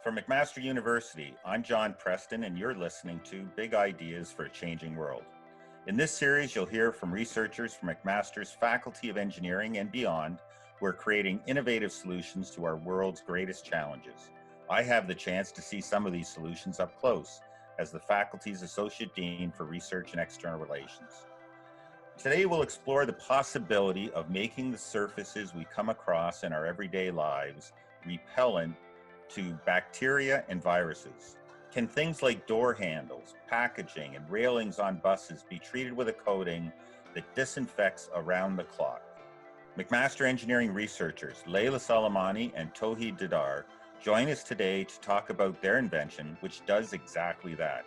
From McMaster University, I'm John Preston, and you're listening to Big Ideas for a Changing World. In this series, you'll hear from researchers from McMaster's Faculty of Engineering and beyond who are creating innovative solutions to our world's greatest challenges. I have the chance to see some of these solutions up close as the faculty's Associate Dean for Research and External Relations. Today, we'll explore the possibility of making the surfaces we come across in our everyday lives repellent to bacteria and viruses. Can things like door handles, packaging, and railings on buses be treated with a coating that disinfects around the clock? McMaster Engineering researchers Leila Salamani and Tauhid Didar join us today to talk about their invention, which does exactly that.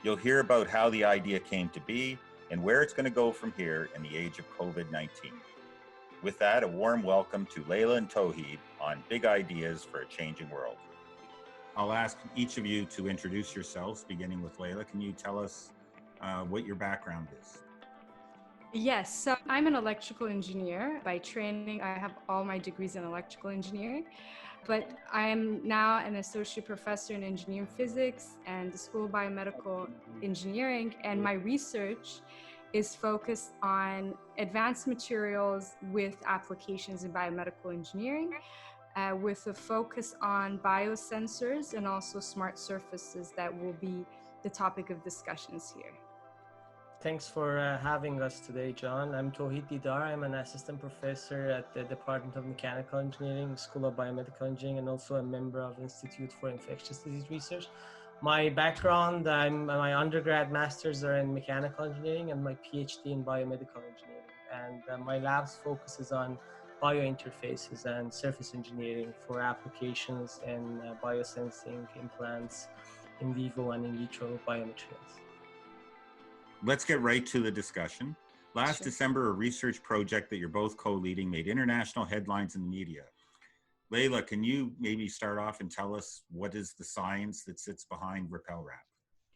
You'll hear about how the idea came to be and where it's going to go from here in the age of COVID-19. With that, a warm welcome to Leila and Tauhid on Big Ideas for a Changing World. I'll ask each of you to introduce yourselves, beginning with Leila. Can you tell us what your background is? Yes, so I'm an electrical engineer. By training, I have all my degrees in electrical engineering, but I am now an associate professor in engineering physics and the School of Biomedical Engineering, and my research is focused on advanced materials with applications in biomedical engineering, with a focus on biosensors and also smart surfaces that will be the topic of discussions here. Thanks for having us today, John. I'm Tauhid Didar. I'm an assistant professor at the Department of Mechanical Engineering, School of Biomedical Engineering, and also a member of the Institute for Infectious Disease Research. My background, my undergrad masters are in mechanical engineering and my PhD in biomedical engineering. And my lab's focuses on biointerfaces and surface engineering for applications in biosensing, implants, in vivo and in vitro biomaterials. Let's get right to the discussion. Last December, a research project that you're both co-leading made international headlines in the media. Leila, can you maybe start off and tell us what is the science that sits behind Repel Wrap?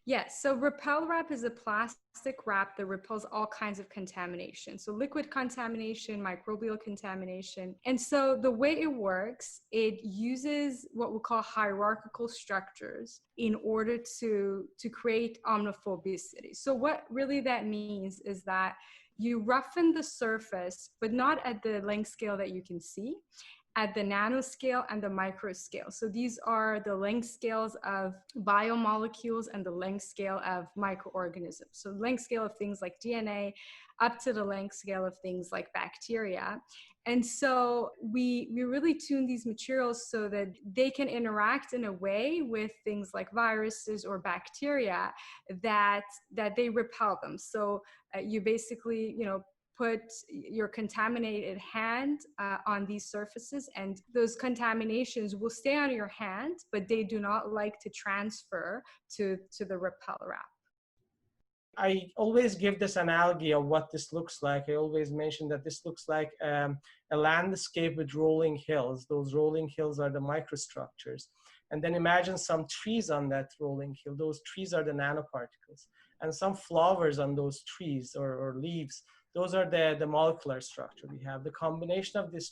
Yes, so Repel Wrap is a plastic wrap that repels all kinds of contamination. So liquid contamination, microbial contamination. And so the way it works, it uses what we call hierarchical structures in order to create omniphobicity. So what really that means is that you roughen the surface, but not at the length scale that you can see, at the nanoscale and the microscale. So these are the length scales of biomolecules and the length scale of microorganisms. So length scale of things like DNA up to the length scale of things like bacteria. And so we really tune these materials so that they can interact in a way with things like viruses or bacteria that they repel them. So you basically, put your contaminated hand on these surfaces, and those contaminations will stay on your hand, but they do not like to transfer to the Repel Wrap. I always give this analogy of what this looks like. I always mention that this looks like a landscape with rolling hills. Those rolling hills are the microstructures. And then imagine some trees on that rolling hill. Those trees are the nanoparticles. And some flowers on those trees or leaves, those are the molecular structure we have. The combination of these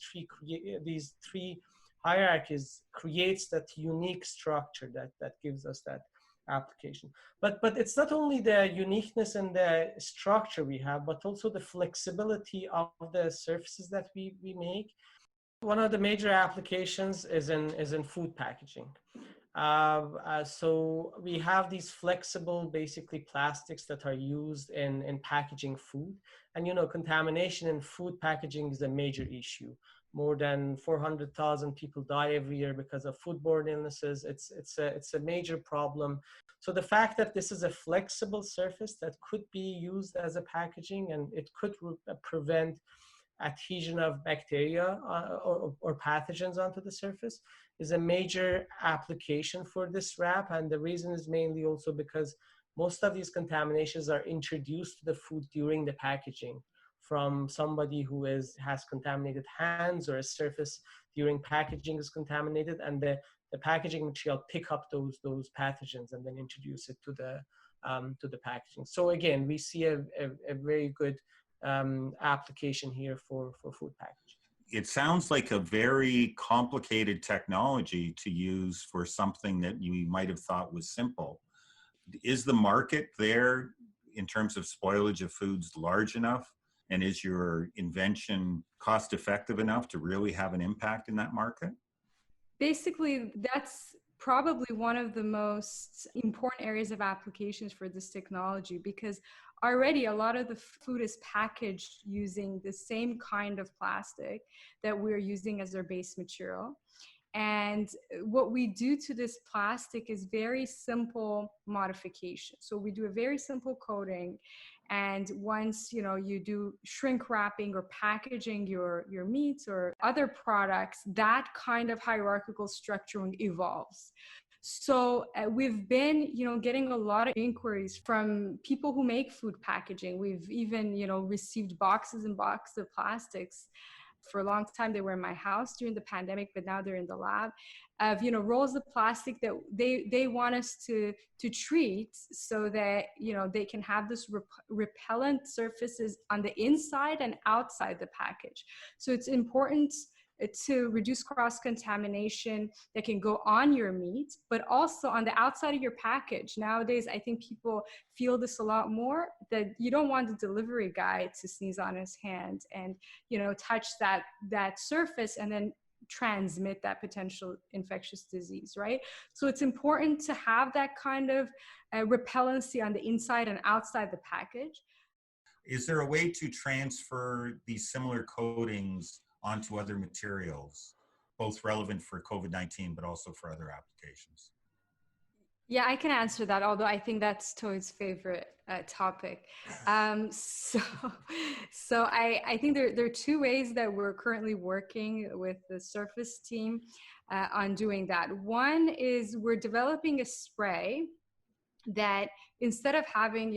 three hierarchies creates that unique structure that gives us that application. But it's not only the uniqueness and the structure we have, but also the flexibility of the surfaces that we make. One of the major applications is in food packaging. So we have these flexible, basically plastics that are used in packaging food. And contamination in food packaging is a major issue. More than 400,000 people die every year because of foodborne illnesses. It's a major problem. So the fact that this is a flexible surface that could be used as a packaging and it could prevent adhesion of bacteria or pathogens onto the surface is a major application for this wrap. And the reason is mainly also because most of these contaminations are introduced to the food during the packaging from somebody who has contaminated hands, or a surface during packaging is contaminated, and the packaging material pick up those pathogens and then introduce it to the packaging. So again, we see a very good application here for food packaging. It sounds like a very complicated technology to use for something that you might have thought was simple. Is the market there in terms of spoilage of foods large enough? And is your invention cost effective enough to really have an impact in that market? Basically, that's probably one of the most important areas of applications for this technology, because already a lot of the food is packaged using the same kind of plastic that we're using as our base material. And what we do to this plastic is very simple modification. So we do a very simple coating. And once, you do shrink wrapping or packaging your meats or other products, that kind of hierarchical structuring evolves. So we've been, getting a lot of inquiries from people who make food packaging. We've even, received boxes and boxes of plastics. For a long time, they were in my house during the pandemic, but now they're in the lab of, rolls of plastic that they want us to treat so that, they can have this repellent surfaces on the inside and outside the package. So it's important to reduce cross-contamination that can go on your meat, but also on the outside of your package. Nowadays, I think people feel this a lot more, that you don't want the delivery guy to sneeze on his hand and, touch that surface and then transmit that potential infectious disease, right? So it's important to have that kind of repellency on the inside and outside the package. Is there a way to transfer these similar coatings onto other materials, both relevant for COVID-19, but also for other applications? Yeah, I can answer that, although I think that's Toad's favorite topic. So I think there are two ways that we're currently working with the Surface team on doing that. One is we're developing a spray that instead of having,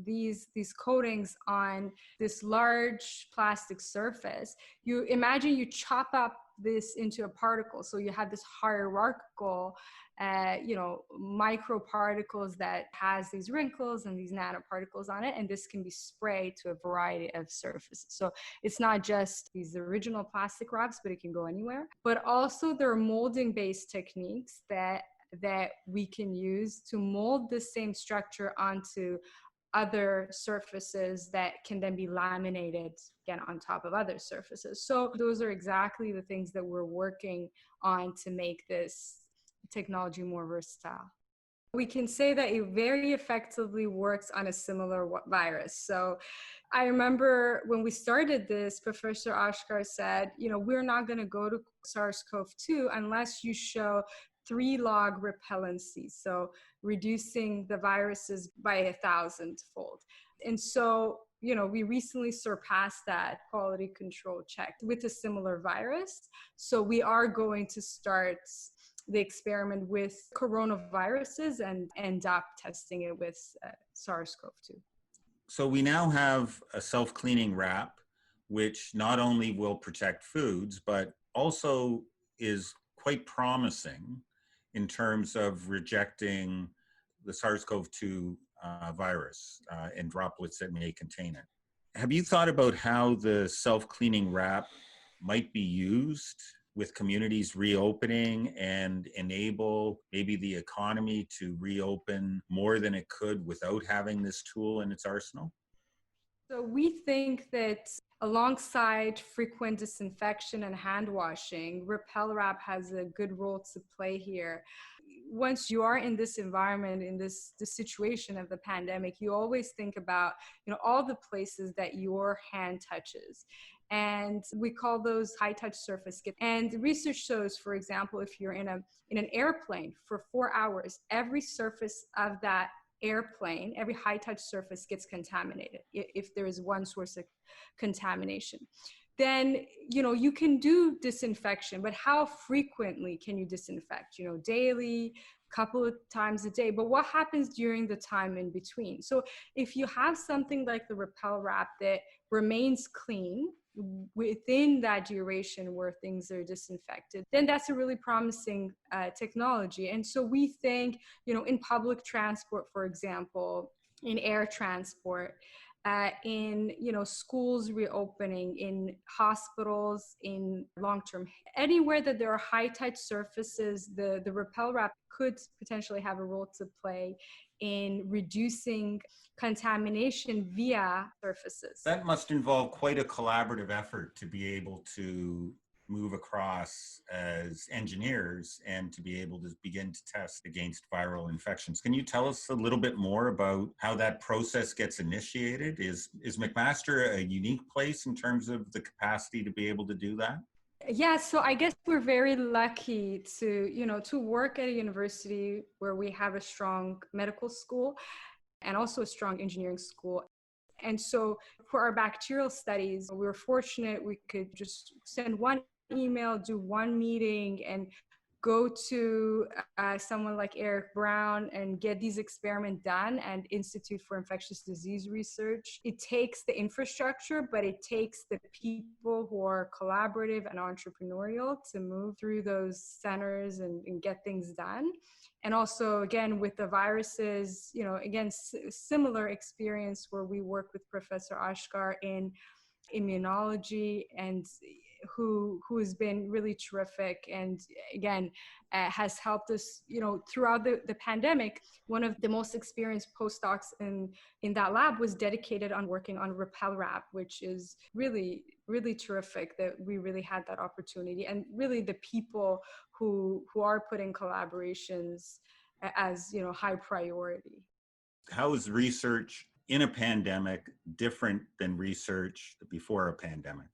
these coatings on this large plastic surface, you imagine you chop up this into a particle. So you have this hierarchical, microparticles that has these wrinkles and these nanoparticles on it. And this can be sprayed to a variety of surfaces. So it's not just these original plastic wraps, but it can go anywhere. But also there are molding based techniques that we can use to mold the same structure onto other surfaces that can then be laminated again on top of other surfaces. So those are exactly the things that we're working on to make this technology more versatile. We can say that it very effectively works on a similar virus. So I remember when we started this, Professor Ashkar said, we're not going to go to SARS-CoV-2 unless you show 3-log repellency, so reducing the viruses by 1,000-fold. And so, we recently surpassed that quality control check with a similar virus. So we are going to start the experiment with coronaviruses and end up testing it with SARS-CoV-2. So we now have a self-cleaning wrap, which not only will protect foods, but also is quite promising in terms of rejecting the SARS-CoV-2 virus and droplets that may contain it. Have you thought about how the self-cleaning wrap might be used with communities reopening and enable maybe the economy to reopen more than it could without having this tool in its arsenal? So we think that alongside frequent disinfection and hand washing, Repel Wrap has a good role to play here. Once you are in this environment, in this situation of the pandemic, you always think about, all the places that your hand touches. And we call those high touch surface. And research shows, for example, if you're in an airplane for 4 hours, every surface of that airplane, every high touch surface gets contaminated if there is one source of contamination. Then, you can do disinfection, but how frequently can you disinfect? Daily, couple of times a day, but what happens during the time in between? So if you have something like the Repel Wrap that remains clean within that duration where things are disinfected, then that's a really promising technology. And so we think, in public transport, for example, in air transport, in schools reopening, in hospitals, in long-term, anywhere that there are high touch surfaces, the Repel Wrap could potentially have a role to play in reducing contamination via surfaces. That must involve quite a collaborative effort to be able to move across as engineers and to be able to begin to test against viral infections. Can you tell us a little bit more about how that process gets initiated? Is McMaster a unique place in terms of the capacity to be able to do that? Yeah, so I guess we're very lucky to work at a university where we have a strong medical school and also a strong engineering school. And so for our bacterial studies, we were fortunate we could just send one email, do one meeting, and go to someone like Eric Brown and get these experiments done, and Institute for Infectious Disease Research. It takes the infrastructure, but it takes the people who are collaborative and entrepreneurial to move through those centers and get things done. And also, again, with the viruses, again, similar experience where we work with Professor Ashkar in immunology, and who has been really terrific, and again has helped us throughout the pandemic. One of the most experienced postdocs in that lab was dedicated on working on Repel Wrap, which is really terrific that we really had that opportunity, and really the people who are putting collaborations as high priority. How is research in a pandemic different than research before a pandemic?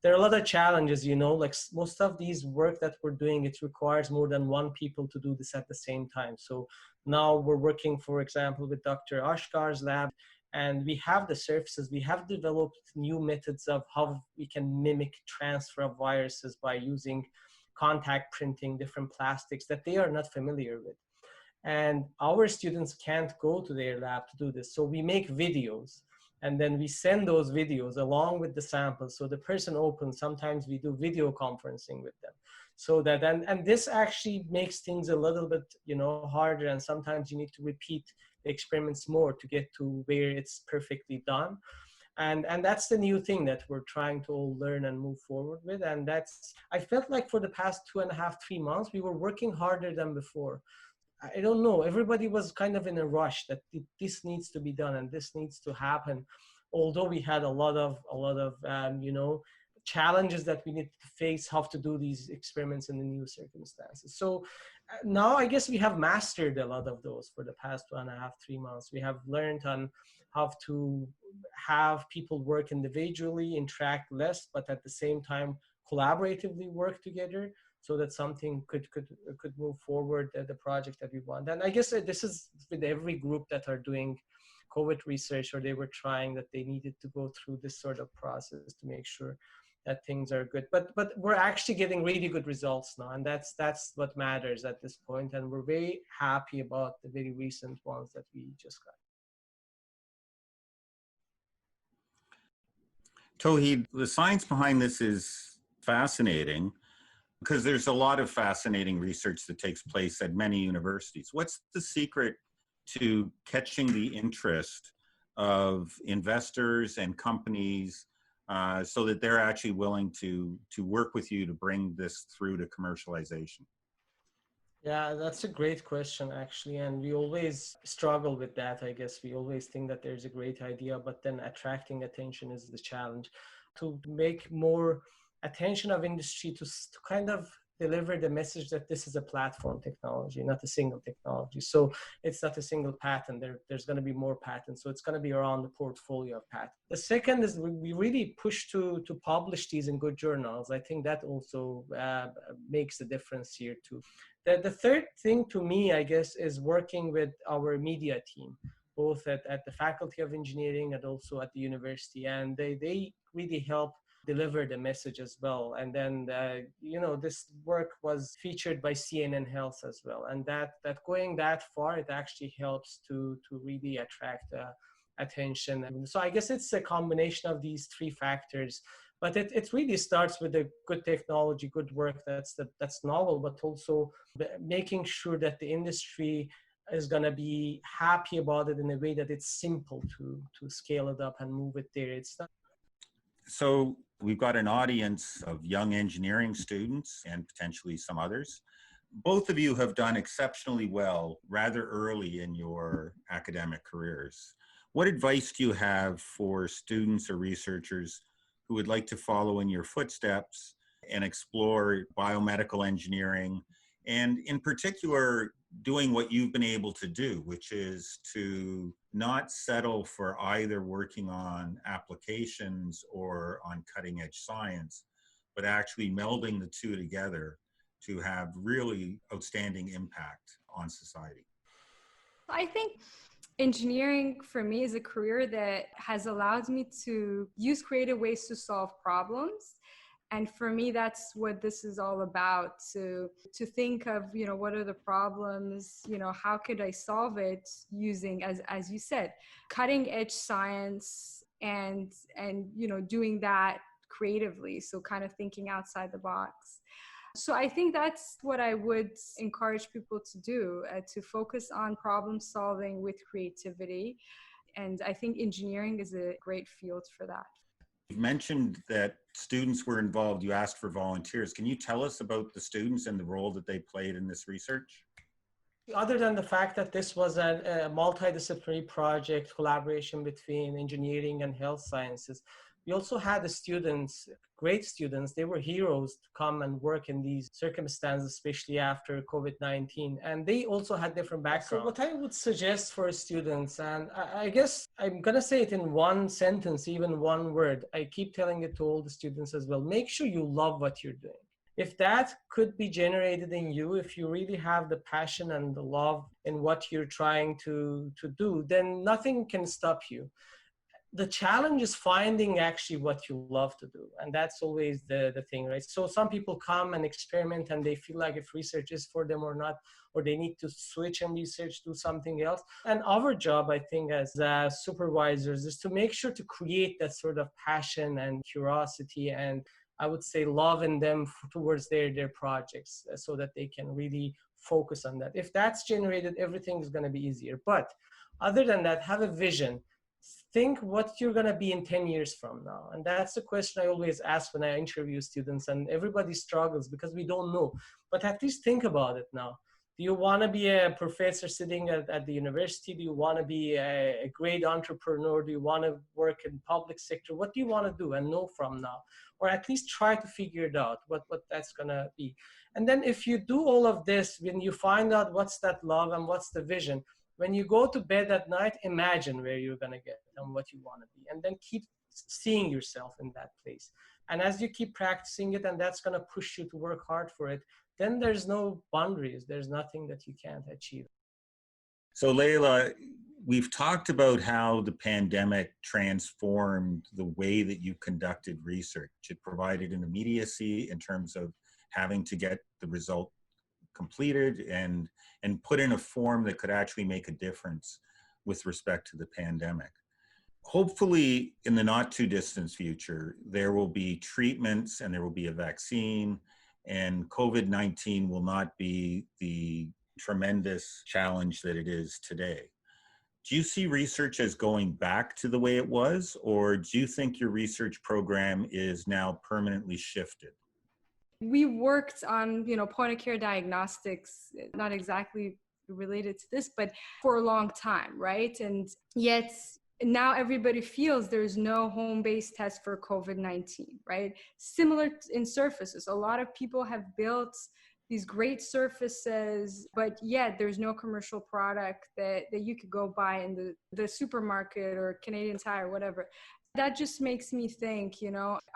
There are a lot of challenges, like most of these work that we're doing, it requires more than one people to do this at the same time. So now we're working, for example, with Dr. Ashkar's lab, and we have the surfaces. We have developed new methods of how we can mimic transfer of viruses by using contact printing, different plastics that they are not familiar with. And our students can't go to their lab to do this. So we make videos, and then we send those videos along with the samples. So the person opens, sometimes we do video conferencing with them. So that, and this actually makes things a little bit, harder. And sometimes you need to repeat the experiments more to get to where it's perfectly done. And that's the new thing that we're trying to all learn and move forward with. And I felt like for the past 2.5, 3 months, we were working harder than before. I don't know, everybody was kind of in a rush that this needs to be done and this needs to happen. Although we had a lot of challenges that we need to face, how to do these experiments in the new circumstances. So now I guess we have mastered a lot of those for the past 2.5, 3 months. We have learned on how to have people work individually, interact less, but at the same time collaboratively work together, so that something could move forward, the project that we want. And I guess this is with every group that are doing COVID research, or they were trying, that they needed to go through this sort of process to make sure that things are good. But we're actually getting really good results now, and that's what matters at this point. And we're very happy about the very recent ones that we just got. Tauhid, the science behind this is fascinating, because there's a lot of fascinating research that takes place at many universities. What's the secret to catching the interest of investors and companies so that they're actually willing to work with you to bring this through to commercialization? Yeah, that's a great question, actually. And we always struggle with that. I guess we always think that there's a great idea, but then attracting attention is the challenge. To make more attention of industry to kind of deliver the message that this is a platform technology, not a single technology. So it's not a single patent. There's going to be more patents. So it's going to be around the portfolio of patents. The second is we really push to publish these in good journals. I think that also makes a difference here too. The third thing to me, I guess, is working with our media team, both at the Faculty of Engineering and also at the university. And they really help deliver the message as well. And then, this work was featured by CNN Health as well. And that going that far, it actually helps to really attract attention. And so I guess it's a combination of these three factors. But it really starts with a good technology, good work that's novel, but also making sure that the industry is going to be happy about it in a way that it's simple to scale it up and move it there. It's not. So we've got an audience of young engineering students and potentially some others. Both of you have done exceptionally well rather early in your academic careers. What advice do you have for students or researchers who would like to follow in your footsteps and explore biomedical engineering, and in particular, doing what you've been able to do, which is to not settle for either working on applications or on cutting edge science, but actually melding the two together to have really outstanding impact on society? I think engineering for me is a career that has allowed me to use creative ways to solve problems. And for me, that's what this is all about, to think of, what are the problems, how could I solve it using, as you said, cutting edge science and doing that creatively. So kind of thinking outside the box. So I think that's what I would encourage people to do, to focus on problem solving with creativity. And I think engineering is a great field for that. You mentioned that students were involved. You asked for volunteers. Can you tell us about the students and the role that they played in this research? Other than the fact that this was a multidisciplinary project, collaboration between engineering and health sciences, we also had the students, great students. They were heroes to come and work in these circumstances, especially after COVID-19. And they also had different backgrounds. So what I would suggest for students, and I guess I'm going to say it in one sentence, even one word. I keep telling it to all the students as well. Make sure you love what you're doing. If that could be generated in you, if you really have the passion and the love in what you're trying to do, then nothing can stop you. The challenge is finding actually what you love to do. And that's always the thing, right? So some people come and experiment and they feel like if research is for them or not, or they need to switch and research, do something else. And our job, I think, as supervisors is to make sure to create that sort of passion and curiosity and I would say love in them towards their projects so that they can really focus on that. If that's generated, everything is going to be easier. But other than that, have a vision. Think what you're going to be in 10 years from now. And that's the question I always ask when I interview students, and everybody struggles because we don't know. But at least think about it now. Do you want to be a professor sitting at the university? Do you want to be a great entrepreneur? Do you want to work in public sector? What do you want to do and know from now? Or at least try to figure it out, what that's going to be. And then if you do all of this, when you find out what's that love and what's the vision, when you go to bed at night, imagine where you're going to get and what you want to be. And then keep seeing yourself in that place. And as you keep practicing it, and that's going to push you to work hard for it, then there's no boundaries. There's nothing that you can't achieve. So Leila, we've talked about how the pandemic transformed the way that you conducted research. It provided an immediacy in terms of having to get the result completed and put in a form that could actually make a difference with respect to the pandemic. Hopefully, in the not too distant future, there will be treatments and there will be a vaccine, and COVID-19 will not be the tremendous challenge that it is today. Do you see research as going back to the way it was, or do you think your research program is now permanently shifted? We worked on, point of care diagnostics, not exactly related to this, but for a long time, right? And yet now everybody feels there's no home-based test for COVID-19, right? Similar in surfaces. A lot of people have built these great surfaces, but yet there's no commercial product that you could go buy in the supermarket or Canadian Tire, whatever. That just makes me think,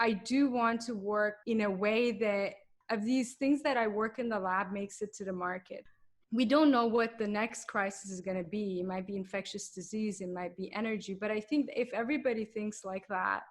I do want to work in a way that of these things that I work in the lab makes it to the market. We don't know what the next crisis is going to be. It might be infectious disease, it might be energy. But I think if everybody thinks like that,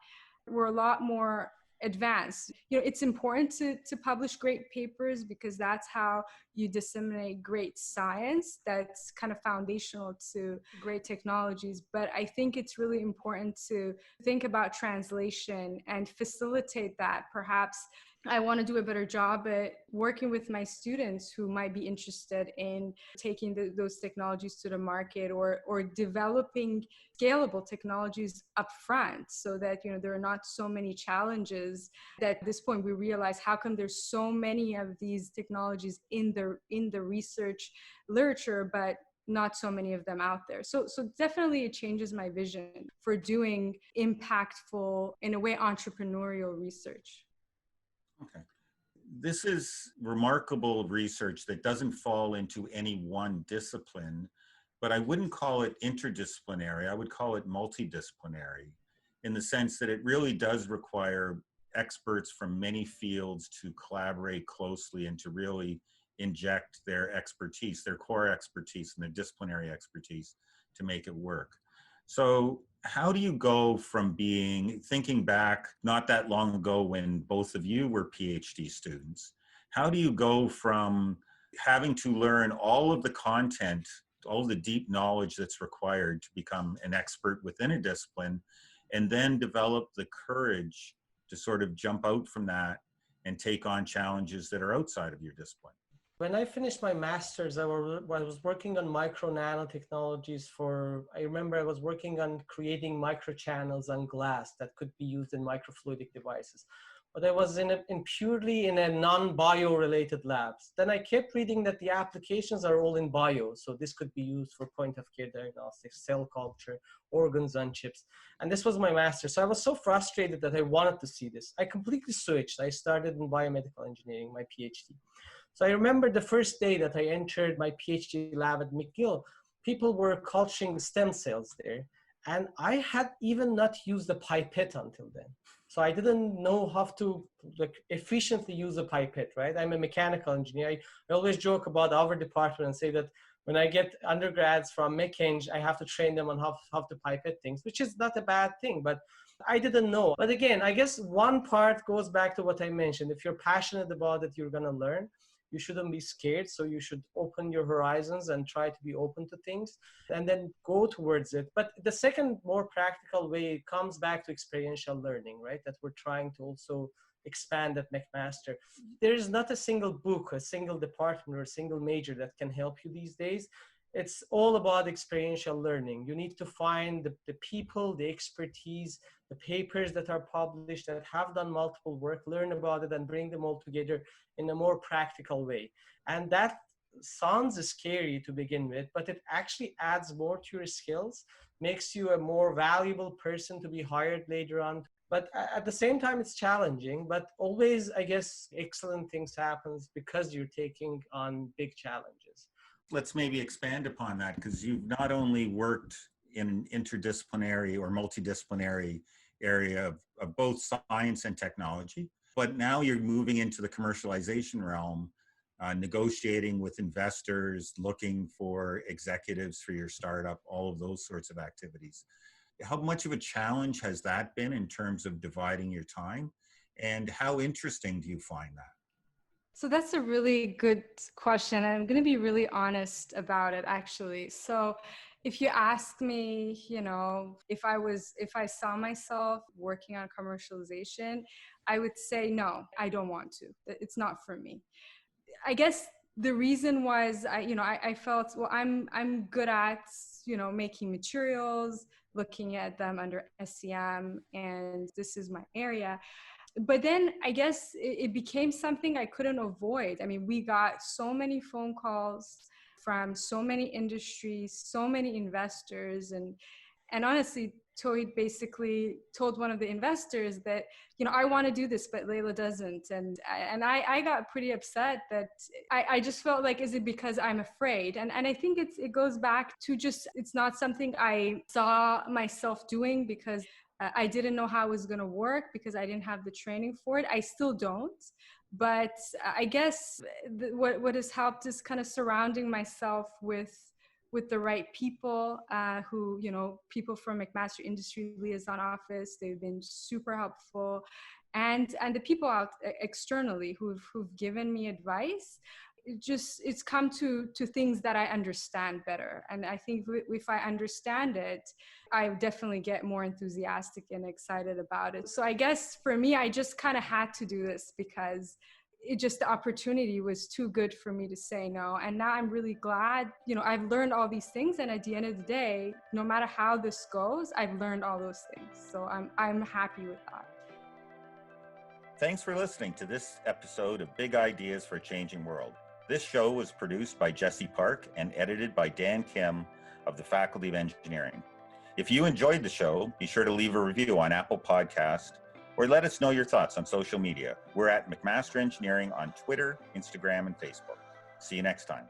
we're a lot more advanced. It's important to publish great papers because that's how you disseminate great science. That's kind of foundational to great technologies. But I think it's really important to think about translation and facilitate that, perhaps I want to do a better job at working with my students who might be interested in taking those technologies to the market, or developing scalable technologies upfront, so that there are not so many challenges. That at this point we realize, how come there's so many of these technologies in the research literature, but not so many of them out there. So definitely it changes my vision for doing impactful, in a way, entrepreneurial research. Okay. This is remarkable research that doesn't fall into any one discipline, but I wouldn't call it interdisciplinary. I would call it multidisciplinary, in the sense that it really does require experts from many fields to collaborate closely and to really inject their expertise, their core expertise and their disciplinary expertise to make it work. So how do you go from thinking back not that long ago when both of you were PhD students, how do you go from having to learn all of the content, all the deep knowledge that's required to become an expert within a discipline, and then develop the courage to sort of jump out from that and take on challenges that are outside of your discipline? When I finished my master's, I was working on micro nanotechnologies I remember I was working on creating microchannels on glass that could be used in microfluidic devices. But I was purely in a non-bio related labs. Then I kept reading that the applications are all in bio. So this could be used for point of care diagnostics, cell culture, organs on chips. And this was my master. So I was so frustrated that I wanted to see this. I completely switched. I started in biomedical engineering, my PhD. So I remember the first day that I entered my PhD lab at McGill, people were culturing stem cells there. And I had even not used a pipette until then. So I didn't know how to efficiently use a pipette, right? I'm a mechanical engineer. I always joke about our department and say that when I get undergrads from MechEng, I have to train them on how to pipette things, which is not a bad thing, but I didn't know. But again, I guess one part goes back to what I mentioned. If you're passionate about it, you're going to learn. You shouldn't be scared. So you should open your horizons and try to be open to things and then go towards it. But the second, more practical way comes back to experiential learning, right? That we're trying to also expand at McMaster. There is not a single book, a single department, or a single major that can help you these days. It's all about experiential learning. You need to find the people, the expertise, the papers that are published that have done multiple work, learn about it and bring them all together in a more practical way. And that sounds scary to begin with, but it actually adds more to your skills, makes you a more valuable person to be hired later on. But at the same time, it's challenging, but always, I guess, excellent things happens because you're taking on big challenges. Let's maybe expand upon that, because you've not only worked in an interdisciplinary or multidisciplinary area of both science and technology, but now you're moving into the commercialization realm, negotiating with investors, looking for executives for your startup, all of those sorts of activities. How much of a challenge has that been in terms of dividing your time? And how interesting do you find that? So that's a really good question. I'm going to be really honest about it, actually. So if you ask me, if I saw myself working on commercialization, I would say, no, I don't want to. It's not for me. I guess the reason was, I felt, well, I'm good at, making materials, looking at them under SCM, and this is my area. But then I guess it became something I couldn't avoid. I mean, we got so many phone calls from so many industries, so many investors, and honestly, Tawhid basically told one of the investors that, I want to do this, but Layla doesn't. And I got pretty upset that I just felt like, is it because I'm afraid? And I think it goes back to just, it's not something I saw myself doing because I didn't know how it was going to work, because I didn't have the training for it. I still don't. But I guess what has helped is kind of surrounding myself with the right people who, people from McMaster Industry Liaison Office. They've been super helpful. And the people out externally who've given me advice. it's come to things that I understand better. And I think if I understand it, I definitely get more enthusiastic and excited about it. So I guess for me, I just kind of had to do this because the opportunity was too good for me to say no. And now I'm really glad, I've learned all these things. And at the end of the day, no matter how this goes, I've learned all those things. So I'm happy with that. Thanks for listening to this episode of Big Ideas for a Changing World. This show was produced by Jesse Park and edited by Dan Kim of the Faculty of Engineering. If you enjoyed the show, be sure to leave a review on Apple Podcast or let us know your thoughts on social media. We're at McMaster Engineering on Twitter, Instagram, and Facebook. See you next time.